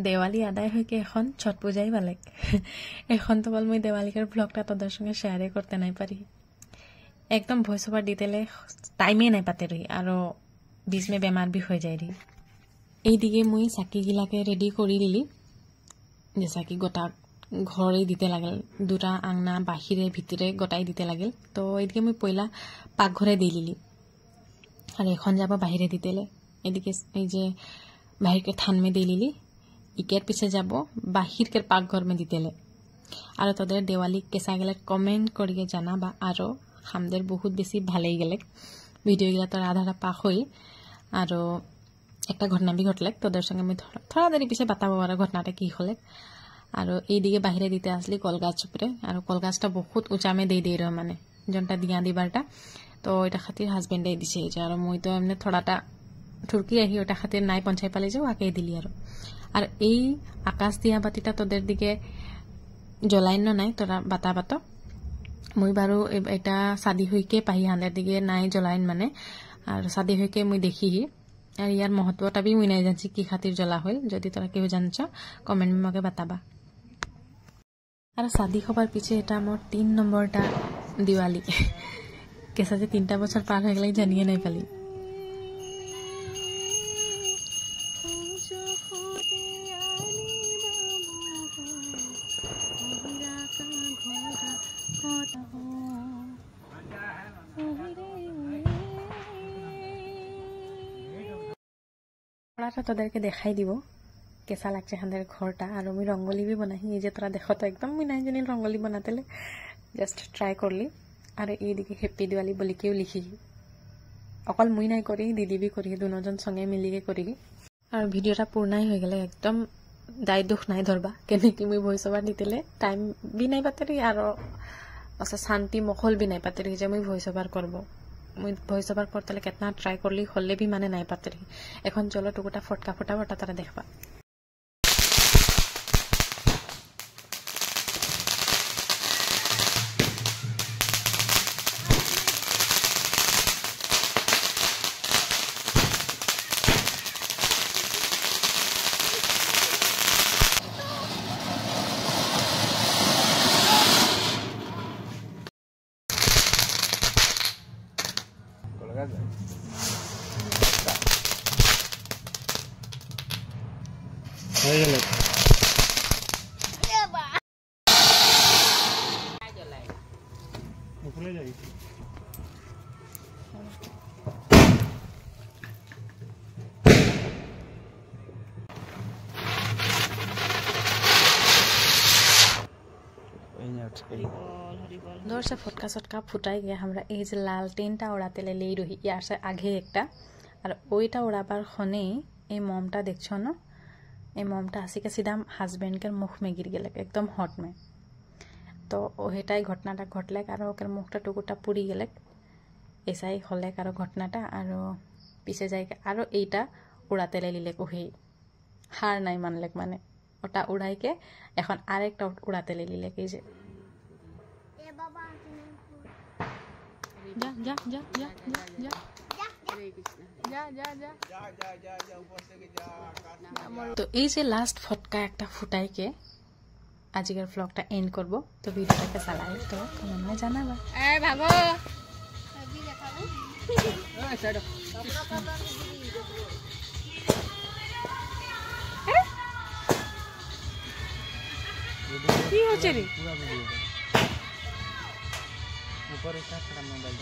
দেৱালী আদায় হয়েকে এখন ছট পূজাই বেলেগ এখন তো বল মই দেৱালিকাৰ ব্লগটা তোদের সঙ্গে শেয়ারে করতে নাই পারি একদম ভয়েস ওভার দিতেলে টাইমে নাই পাতে রহি আর बीच में बेमार भी हो जाए रही এইদিকে মই চাকিগিলাকে রেডি কৰি দিলি জেসা কি গোটা ঘরে দিতে লাগিল দুটা আংনা বাহিরে ভিতরে গোটাই দিতে লাগিল তো এইদিকে মই পয়লা পাকঘরে দি লিলি আর এখন যাব বাহিরে দিতেলে এদিকে এই যে বাহিরকে থান में दे लिली इकेर पीछे যাব বাহিরকের পাকঘর में দিতেলে আর তোদের দেওয়ালি কেসা গেলে কমেন্ট করিয়ে জানাবা আর আমাদের বহুত বেশি ভালোই গেলে ভিডিওগুলো তো আধাটা পাক হই আর একটা ঘটনা বি ঘটলে তোদের সঙ্গে আমি থোড়া দেরি পিছে বাতাবো আর ঘটনাটা কি হলে আর এইদিকে বাহিরে দিতে আসলি কলগাছ উপরে আর কলগাছটা বহুত উঁচামে দিয়ে রয়ে মানে জনটা দিয়া দিবারটা তো এটা খাতির হাজবেন্ডে দিছে আর মই তো এমনি থোড়াটা ঠুরকি আহি ওটা খাতির নাই পঞ্চাই পালি যাও আকে দিলি আর এই আকাশ দিয়া বাতিটা তোদের দিকে জ্বলাইন নাই তোরা বাতা বাতো মই বারো এটা শাদি হইকে পাহি হাঁদের দিকে নাই জ্বলাইন মানে আর শাদি হইকে মই দেখি আর ইয়ার মহত্বটা বি মই নাই জানছি কি খাতির জ্বলা হইল যদি তোরা কেউ জানছ কমেন্ট মকে বাতাবা আর শাদি হবার পিছে এটা আমার 3 নম্বরটা দিওয়ালি কেসা যে 3টা বছর পার হয়ে গেলে জানিয়ে নাই পালি তোদেরকে দেখাই দিব কেসা লাগছে আমাদের ঘরটা আর আমি রঙ্গলি বি বানাই এই যে তোরা দেখো তো একদম আমি নাই জানি রঙ্গলি বানাতেলে জাস্ট ট্রাই করলি আর এইদিকে হ্যাপি দিওয়ালি বলি কেউ লিখি অকল মুই নাই করি দিদি বি করি দুজন সঙ্গে মিলিকে করি আর ভিডিওটা পূর্ণাই হয়ে গেলে একদম দায় দুঃখ নাই ধরবা কেন কি মুই ভয়েস ওভার দিতেলে টাইম বি নাই পাতে রহি আর শান্তি মহল বি নাই পাতে রহি যে মুই ভয়েস ওভার করবো মুই ভয়েস ওভার করতে কেतना ট্রাই করলি হলে বি মানে নাই পাতে রহি এখন চলো টুকুটা ফটকা ফটাফটা তারা দেখবা दौर से फटका सटका फुटाई गया हमरा এই যে লাল টেনটা ওড়াতেলে লেই রহি ইয়ার সে আগে একটা আর ওইটা ওড়াবার খনে এই মমটা দেখছো না এই মমটা আসিকে सीधा हस्बैंड के मुख में गिर गेले एकदम हॉट में तो ওহেটাই ঘটনাটা ঘটলে আর ওকের মুখটা টুকুটা পুড়ি গেলে এসাই হলে আর ঘটনাটা আর পিছে যাই আর এইটা উড়াতেলে লিলে ওহে হার নাই মানলে মানে ওটা উড়াইকে এখন আরেকটা উড়াতেলে লিলে এই যে जा जा जा जा जा जा जा जा তো এই যে লাস্ট ফটকা একটা ফুটাই কে আজকের ব্লগটা এন্ড করব তো ভিডিওটাকে চালাই তো কমেন্টে জানাবা এ ভাগো সবই দেখাবো ওই সাইড কি হচ্ছে রে ऊपर एक खड़ा मोबाइल